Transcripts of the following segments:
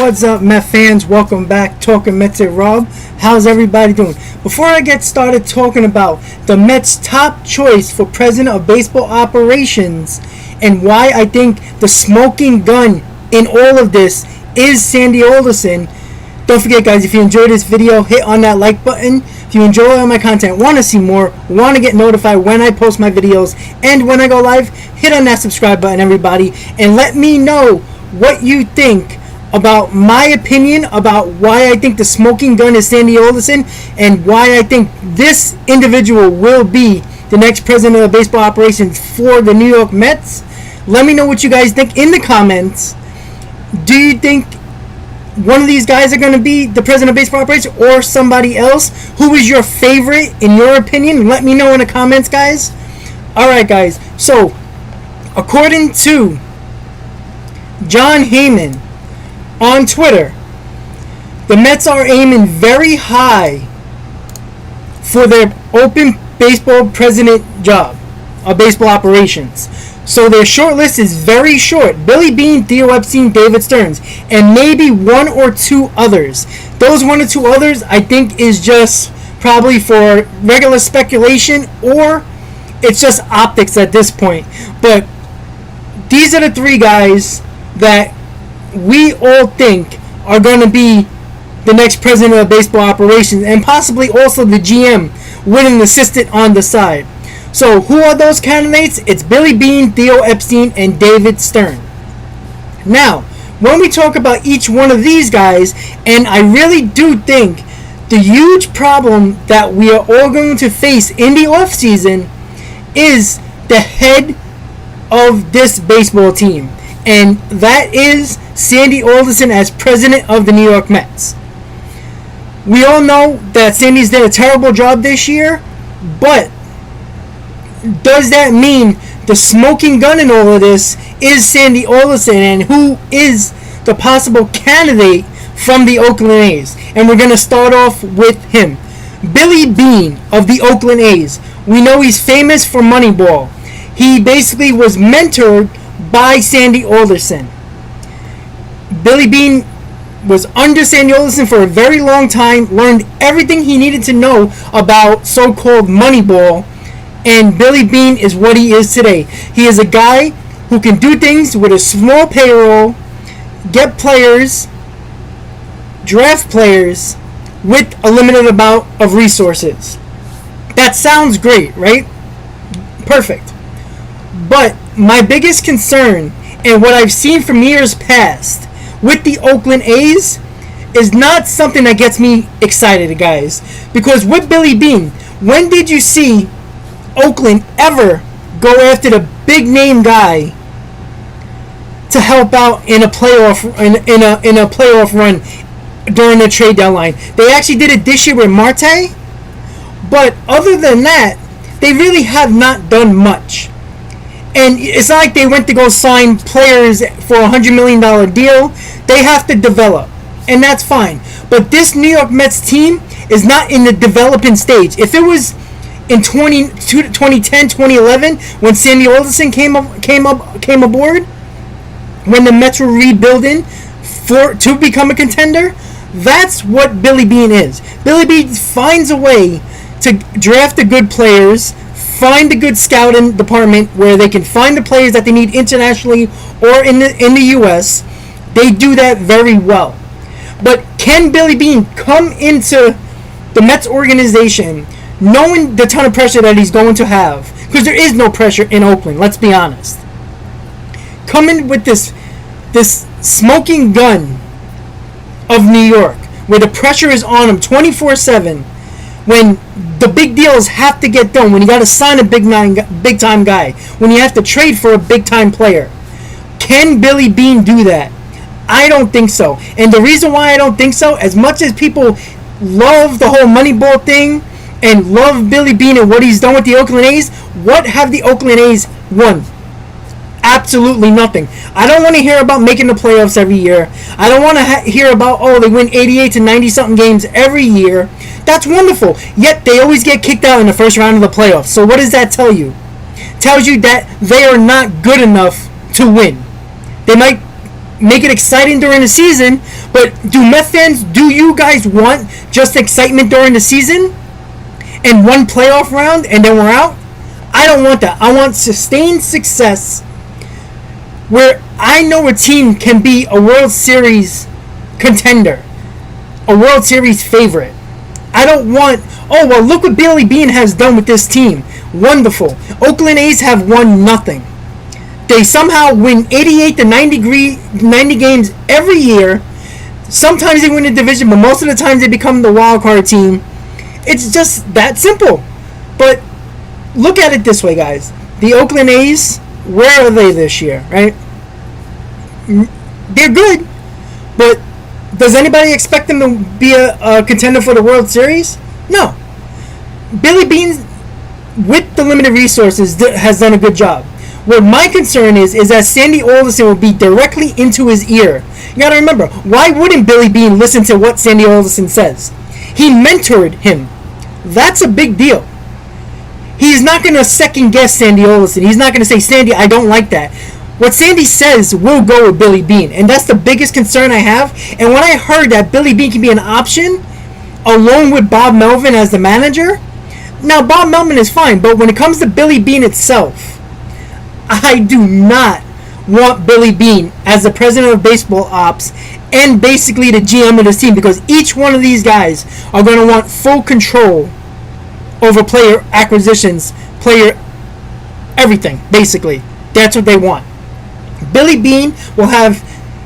What's up, Met fans? Welcome back. Talkin Mets and Rob. How's everybody doing? Before I get started talking about the Mets' top choice for president of baseball operations and why I think the smoking gun in all of this is Sandy Alderson, don't forget, guys, if you enjoyed this video, hit on that like button. If you enjoy all my content, want to see more, want to get notified when I post my videos and when I go live, hit on that subscribe button, everybody, and let me know what you think about my opinion about why I think the smoking gun is Sandy Alderson and why I think this individual will be the next president of baseball operations for the New York Mets. Let me know what you guys think in the comments. Do you think one of these guys are going to be the president of baseball operations or somebody else? Who is your favorite in your opinion? Let me know in the comments, guys. Alright, guys. So, according to John Heyman on Twitter, the Mets are aiming very high for their open baseball president job of baseball operations. So their short list is very short. Billy Beane, Theo, Epstein, David Stearns, and maybe one or two others. Those one or two others I think is just probably for regular speculation, or it's just optics at this point. But these are the three guys that we all think are going to be the next president of baseball operations, and possibly also the GM with an assistant on the side. So who are those candidates? It's Billy Beane, Theo Epstein, and David Stern. Now, when we talk about each one of these guys, and I really do think the huge problem that we are all going to face in the offseason is the head of this baseball team. And that is Sandy Alderson as president of the New York Mets. We all know that Sandy's did a terrible job this year, but does that mean the smoking gun in all of this is Sandy Alderson, and who is the possible candidate from the Oakland A's? And we're going to start off with him. Billy Beane of the Oakland A's. We know he's famous for Moneyball. He basically was mentored by Sandy Alderson. Billy Beane was under Sandy Alderson for a very long time, learned everything he needed to know about so-called Moneyball, and Billy Beane is what he is today. He is a guy who can do things with a small payroll, get players, draft players with a limited amount of resources. That sounds great, right? Perfect. But my biggest concern, and what I've seen from years past with the Oakland A's, is not something that gets me excited, guys. Because with Billy Beane, when did you see Oakland ever go after the big name guy to help out in a playoff in a playoff run during the trade deadline? They actually did it this year with Marte, but other than that, they really have not done much. And it's not like they went to go sign players for a $100 million deal. They have to develop, and that's fine. But this New York Mets team is not in the developing stage. If it was in 2010, 2011, when Sandy Alderson came aboard, when the Mets were rebuilding to become a contender, that's what Billy Beane is. Billy Beane finds a way to draft the good players, find a good scouting department where they can find the players that they need internationally or in the U.S. They do that very well. But can Billy Beane come into the Mets organization knowing the ton of pressure that he's going to have? Because there is no pressure in Oakland, let's be honest. Coming with this smoking gun of New York, where the pressure is on him 24/7, when the big deals have to get done, when you got to sign a big time guy, when you have to trade for a big time player. Can Billy Beane do that? I don't think so. And the reason why I don't think so, as much as people love the whole Moneyball thing and love Billy Beane and what he's done with the Oakland A's, what have the Oakland A's won? Absolutely nothing. I don't want to hear about making the playoffs every year. I don't want to hear about, they win 88 to 90 something games every year. That's wonderful. Yet they always get kicked out in the first round of the playoffs. So what does that tell you? It tells you that they are not good enough to win. They might make it exciting during the season. But do Mets fans, do you guys want just excitement during the season and one playoff round and then we're out? I don't want that. I want sustained success where I know a team can be a World Series contender, a World Series favorite. I don't want, oh, well, look what Billy Beane has done with this team. Wonderful. Oakland A's have won nothing. They somehow win 88 to 90 games every year. Sometimes they win the division, but most of the times they become the wild card team. It's just that simple. But look at it this way, guys. The Oakland A's, where are they this year, right? They're good, but does anybody expect them to be a contender for the World Series? No. Billy Beane, with the limited resources, has done a good job. What my concern is that Sandy Alderson will be directly into his ear. You gotta remember, why wouldn't Billy Beane listen to what Sandy Alderson says? He mentored him. That's a big deal. He's not going to second guess Sandy Alderson. He's not going to say, Sandy, I don't like that. What Sandy says will go with Billy Beane, and that's the biggest concern I have. And when I heard that Billy Beane can be an option, along with Bob Melvin as the manager, now Bob Melvin is fine, but when it comes to Billy Beane itself, I do not want Billy Beane as the president of baseball ops and basically the GM of this team, because each one of these guys are going to want full control over player acquisitions, player everything, basically. That's what they want. Billy Beane will have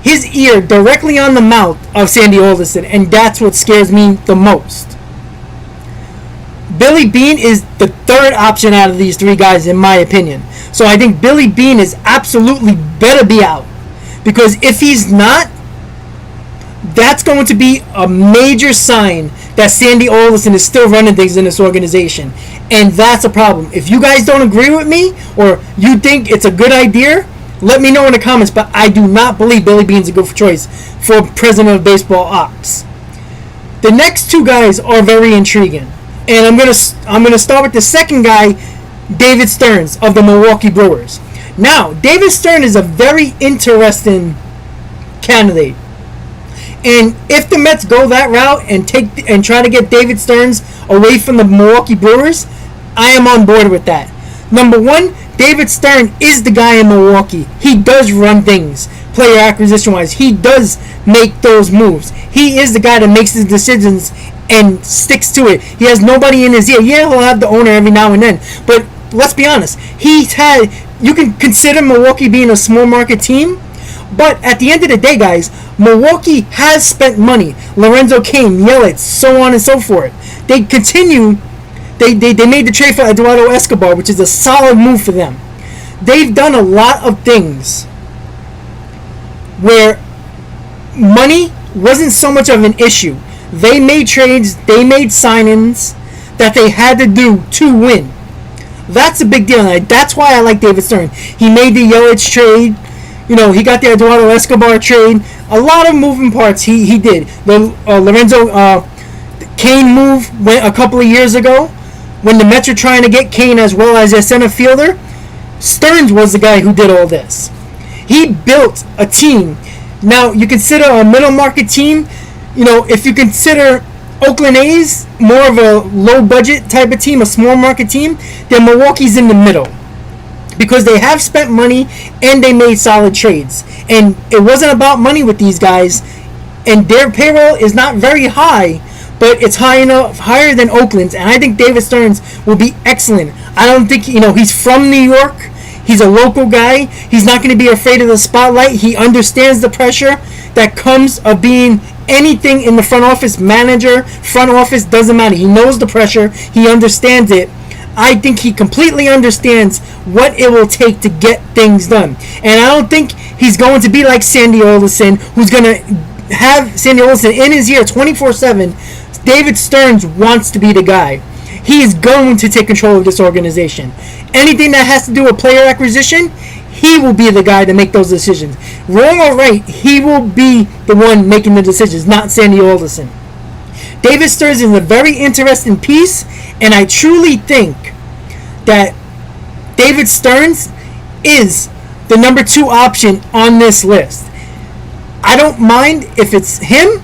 his ear directly on the mouth of Sandy Alderson, and that's what scares me the most. Billy Beane is the third option out of these three guys, in my opinion. So I think Billy Beane is absolutely better be out, because if he's not, that's going to be a major sign that Sandy Alderson is still running things in this organization. And that's a problem. If you guys don't agree with me, or you think it's a good idea, let me know in the comments. But I do not believe Billy Beane's a good choice for president of baseball ops. The next two guys are very intriguing. And I'm gonna start with the second guy, David Stearns of the Milwaukee Brewers. Now, David Stearns is a very interesting candidate. And if the Mets go that route and try to get David Stearns away from the Milwaukee Brewers, I am on board with that. Number one, David Stearns is the guy in Milwaukee. He does run things, player acquisition-wise. He does make those moves. He is the guy that makes the decisions and sticks to it. He has nobody in his ear. Yeah, he'll have the owner every now and then. But let's be honest. You can consider Milwaukee being a small market team. But at the end of the day, guys, Milwaukee has spent money. Lorenzo Cain, Yelich, so on and so forth. They continue. They made the trade for Eduardo Escobar, which is a solid move for them. They've done a lot of things where money wasn't so much of an issue. They made trades, they made signings that they had to do to win. That's a big deal. And that's why I like David Stearns. He made the Yelich trade. You know, he got the Eduardo Escobar trade. A lot of moving parts he did. The Lorenzo Cain move went a couple of years ago when the Mets were trying to get Cain as well as their center fielder. Stearns was the guy who did all this. He built a team. Now, you consider a middle market team, you know, if you consider Oakland A's more of a low budget type of team, a small market team, then Milwaukee's in the middle. Because they have spent money and they made solid trades. And it wasn't about money with these guys. And their payroll is not very high, but it's higher than Oakland's. And I think David Stearns will be excellent. I don't think, he's from New York. He's a local guy. He's not going to be afraid of the spotlight. He understands the pressure that comes of being anything in the front office, manager, front office, doesn't matter. He knows the pressure. He understands it. I think he completely understands what it will take to get things done. And I don't think he's going to be like Sandy Alderson, who's going to have Sandy Alderson in his ear 24/7. David Stearns wants to be the guy. He is going to take control of this organization. Anything that has to do with player acquisition, he will be the guy to make those decisions. Wrong or right, he will be the one making the decisions, not Sandy Alderson. David Stearns is a very interesting piece, and I truly think that David Stearns is the number 2 option on this list. I don't mind if it's him,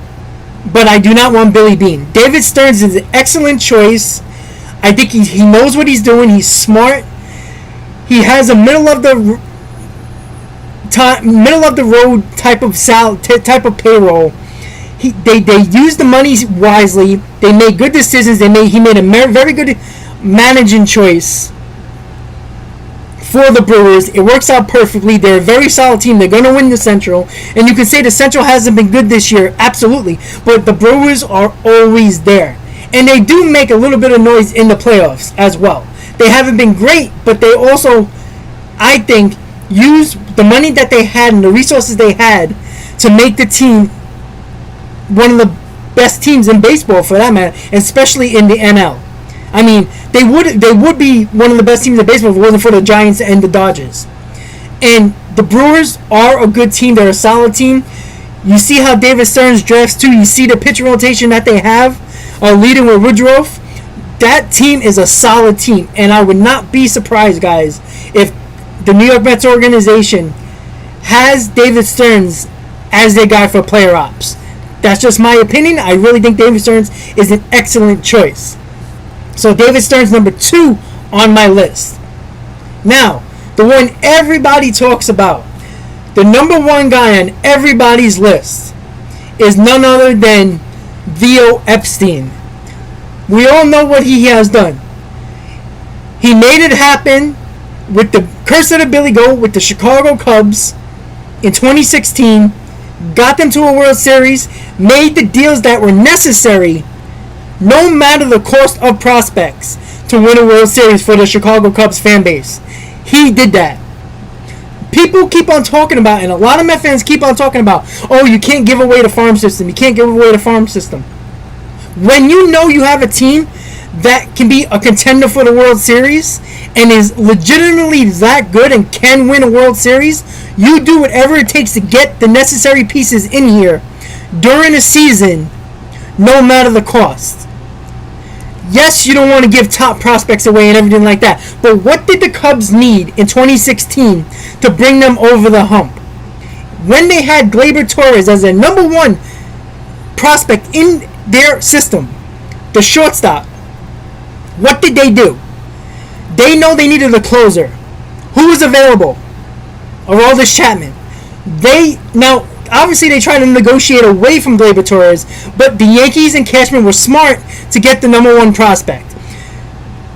but I do not want Billy Beane. David Stearns is an excellent choice. I think he knows what he's doing. He's smart. He has a middle of the road type of payroll. They use the money wisely. They made good decisions. He made a very good managing choice for the Brewers. It works out perfectly. They're a very solid team. They're going to win the Central. And you can say the Central hasn't been good this year. Absolutely. But the Brewers are always there. And they do make a little bit of noise in the playoffs as well. They haven't been great, but they also, I think, used the money that they had and the resources they had to make the team one of the best teams in baseball, for that matter, especially in the NL. I mean, they would be one of the best teams in baseball if it wasn't for the Giants and the Dodgers. And the Brewers are a good team. They're a solid team. You see how David Stearns drafts too. You see the pitch rotation that they have, leading with Woodruff. That team is a solid team, and I would not be surprised, guys, if the New York Mets organization has David Stearns as their guy for player ops. That's just my opinion. I really think David Stearns is an excellent choice. So David Stearns, number 2 on my list. Now, the one everybody talks about, the number 1 guy on everybody's list, is none other than Theo Epstein. We all know what he has done. He made it happen with the curse of the Billy Goat with the Chicago Cubs in 2016, got them to a World Series, made the deals that were necessary, no matter the cost of prospects, to win a World Series for the Chicago Cubs fan base. He did that. People keep on talking about, and a lot of Met fans keep on talking about, oh, you can't give away the farm system. You can't give away the farm system. When you know you have a team that can be a contender for the World Series and is legitimately that good and can win a World Series, you do whatever it takes to get the necessary pieces in here during a season, no matter the cost. Yes, you don't want to give top prospects away and everything like that, but what did the Cubs need in 2016 to bring them over the hump? When they had Gleyber Torres as their number 1 prospect in their system, the shortstop, what did they do? They know they needed a closer. Who was available? Aroldis Chapman. Now, obviously they tried to negotiate away from Gleyber Torres, but the Yankees and Cashman were smart to get the number 1 prospect.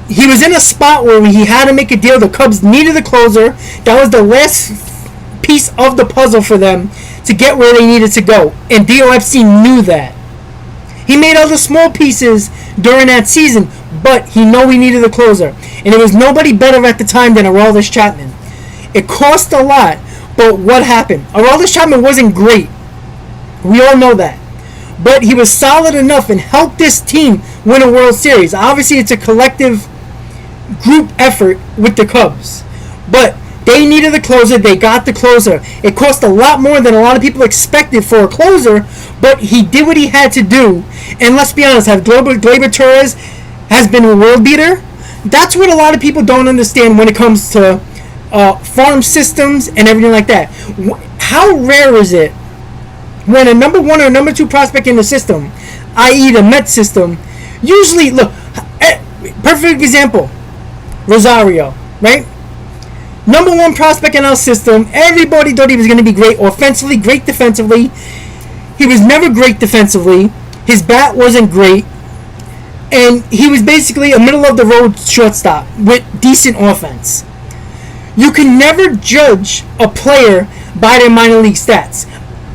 He was in a spot where he had to make a deal. The Cubs needed a closer. That was the last piece of the puzzle for them to get where they needed to go. And Theo Epstein knew that. He made other small pieces during that season, but he knew he needed a closer. And there was nobody better at the time than Aroldis Chapman. It cost a lot, but what happened? Aroldis Chapman wasn't great. We all know that. But he was solid enough and helped this team win a World Series. Obviously, it's a collective group effort with the Cubs. But they needed a closer. They got the closer. It cost a lot more than a lot of people expected for a closer, but he did what he had to do. And let's be honest, have Gleyber Torres has been a world beater? That's what a lot of people don't understand when it comes to farm systems and everything like that. How rare is it when a number 1 or number 2 prospect in the system, i.e. the METS system, usually, look, perfect example, Rosario, right? Number 1 prospect in our system, everybody thought he was going to be great offensively, great defensively. He was never great defensively. His bat wasn't great. And he was basically a middle-of-the-road shortstop with decent offense. You can never judge a player by their minor league stats.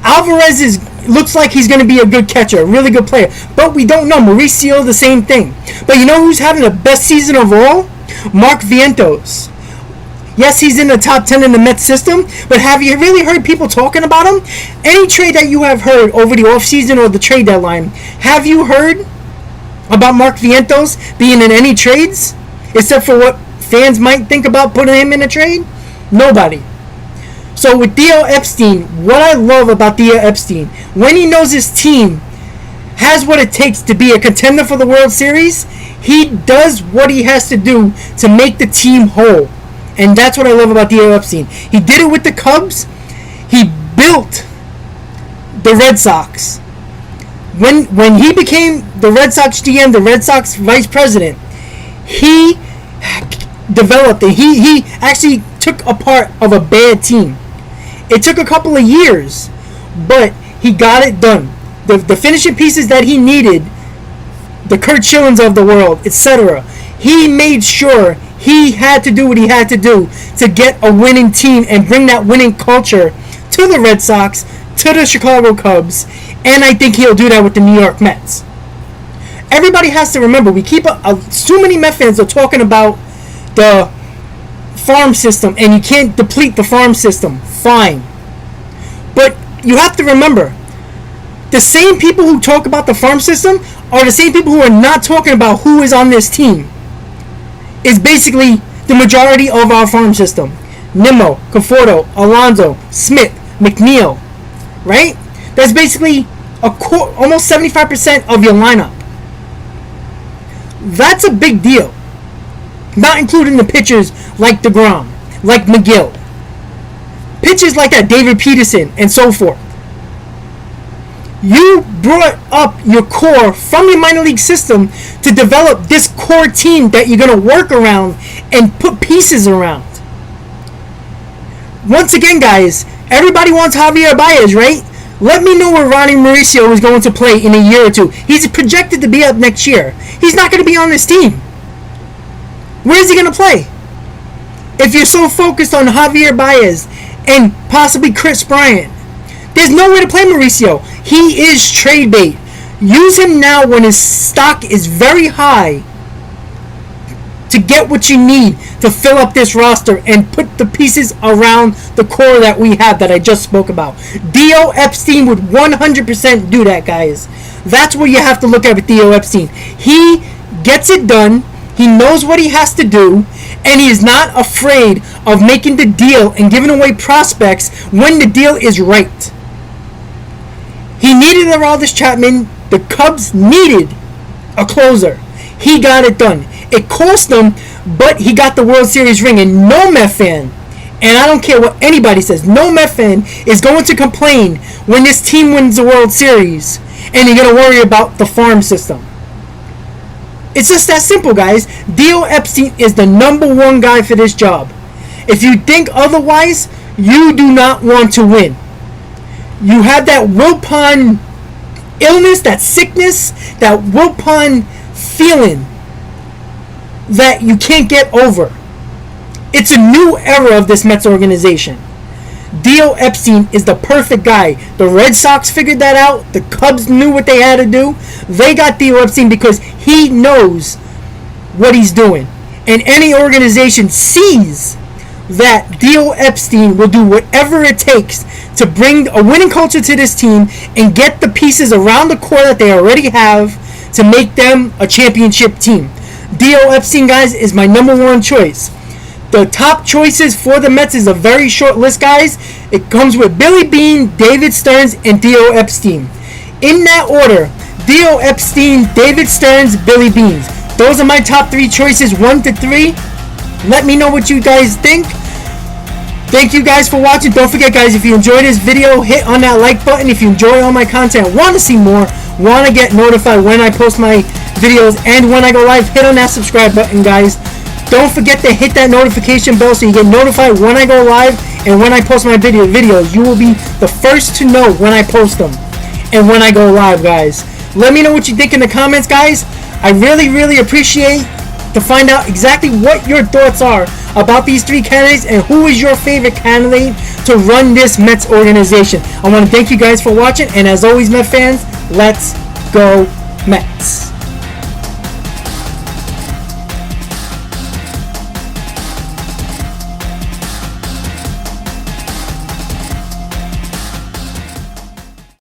Alvarez looks like he's going to be a good catcher, a really good player. But we don't know. Mauricio, the same thing. But you know who's having the best season of all? Mark Vientos. Yes, he's in the top 10 in the Mets system, but have you really heard people talking about him? Any trade that you have heard over the offseason or the trade deadline, have you heard about Mark Vientos being in any trades? Except for what fans might think about putting him in a trade? Nobody. So with Theo Epstein, what I love about Theo Epstein, when he knows his team has what it takes to be a contender for the World Series, he does what he has to do to make the team whole. And that's what I love about Theo Epstein. He did it with the Cubs. He built the Red Sox. When he became the Red Sox GM, the Red Sox vice president, he developed it. He actually took a part of a bad team. It took a couple of years, but he got it done. The finishing pieces that he needed, the Kurt Schillings of the world, etc. He made sure he had to do what he had to do to get a winning team and bring that winning culture to the Red Sox, to the Chicago Cubs, and I think he'll do that with the New York Mets. Everybody has to remember, we keep so many Met fans are talking about the farm system, and you can't deplete the farm system. Fine. But you have to remember, the same people who talk about the farm system are the same people who are not talking about who is on this team. Is basically the majority of our farm system. Nimmo, Conforto, Alonso, Smith, McNeil. Right? That's basically almost 75% of your lineup. That's a big deal. Not including the pitchers like DeGrom, like McGill. Pitchers like that, David Peterson, and so forth. You brought up your core from your minor league system to develop this core team that you're going to work around and put pieces around. Once again, guys, everybody wants Javier Baez, right? Let me know where Ronnie Mauricio is going to play in a year or two. He's projected to be up next year. He's not going to be on this team. Where is he going to play? If you're so focused on Javier Baez and possibly Chris Bryant, there's nowhere to play Mauricio. He is trade bait. Use him now when his stock is very high to get what you need to fill up this roster and put the pieces around the core that we have that I just spoke about. Theo Epstein would 100% do that, guys. That's what you have to look at with Theo Epstein. He gets it done. He knows what he has to do, and he is not afraid of making the deal and giving away prospects when the deal is right. He needed Aroldis Chapman. The Cubs needed a closer. He got it done. It cost him, but he got the World Series ring, and no Met fan, and I don't care what anybody says, no Met fan is going to complain when this team wins the World Series and you're going to worry about the farm system. It's just that simple, guys. Theo Epstein is the #1 guy for this job. If you think otherwise, you do not want to win. You have that Wilpon illness, that sickness, that Wilpon feeling that you can't get over. It's a new era of this Mets organization. Theo Epstein is the perfect guy. The Red Sox figured that out. The Cubs knew what they had to do. They got Theo Epstein because he knows what he's doing. And any organization sees that Theo Epstein will do whatever it takes to bring a winning culture to this team and get the pieces around the core that they already have to make them a championship team. Theo Epstein, guys, is my #1 choice. The top choices for the Mets is a very short list, guys. It comes with Billy Beane, David Stearns, and Theo Epstein. In that order, Theo Epstein, David Stearns, Billy Beane. Those are my top 3 choices, 1 to 3. Let me know what you guys think. Thank you guys for watching. Don't forget, guys, if you enjoyed this video, hit on that like button. If you enjoy all my content, want to see more, want to get notified when I post my videos and when I go live, hit on that subscribe button, guys. Don't forget to hit that notification bell so you get notified when I go live and when I post my videos. You will be the first to know when I post them and when I go live, guys. Let me know what you think in the comments, guys. I really, really appreciate to find out exactly what your thoughts are about these 3 candidates and who is your favorite candidate to run this Mets organization. I want to thank you guys for watching, and as always, Met fans, let's go Mets.